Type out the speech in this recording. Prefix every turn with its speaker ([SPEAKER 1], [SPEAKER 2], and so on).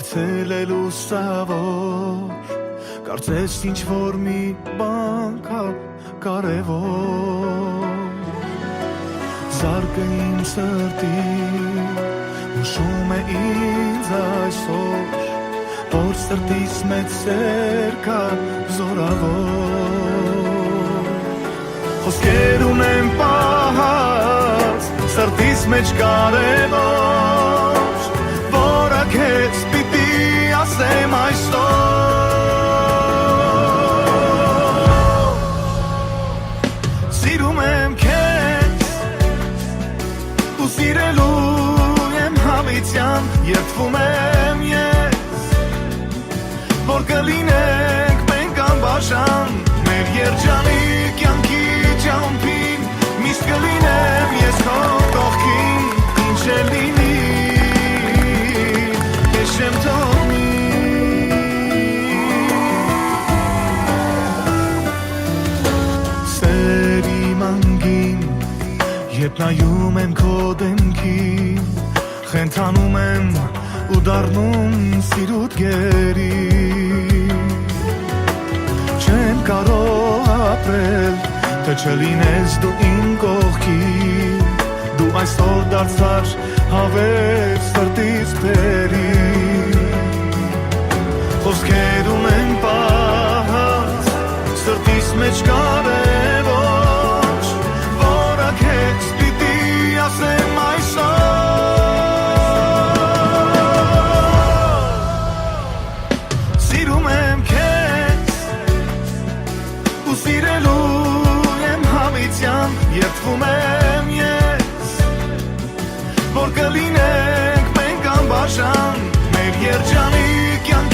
[SPEAKER 1] դարձել է լուսավոր, կարծես ինչ որ մի բան կա կարևոր, զարկը իմ սրտին ուշում է ինձ այսօր, որ սրտիս մեծ սեր կա զորավոր, խոսքեր ունեմ պահած սրտիս մեջ կարևոր, որը քեզ պիտի ասեմ այսօր, սիրում եմ քեզ ու սիրելու եմ հավիտյան, երդվում եմ ես, որ կլինենք մենք անբաժան, մեր երջանիկ կյանքի ճամփին, միշտ կլինեմ ես քո կողքին, ինչ էլ լինի, ես չեմ թողնի, սերի մանգին, երբ նայում եմ քո դեմքին, խենթանում եմ ու դառնում սիրուտ գերի, չեմ կարող ապրել, թե չլինես դու իմ կողքին, դու այսօր դարձար հավերժ սրտիս բերի, խոսքեր ունեմ պահած սրտիս մեջ կարևոր, որը քեզ պիտի ասեմ այսօր, սիրում եմ քեզ ու սիրելու եմ հավիտյան, երդվում եմ ես, որ կլինենք մենք անբաժան, մեր երջանիկ կյանքի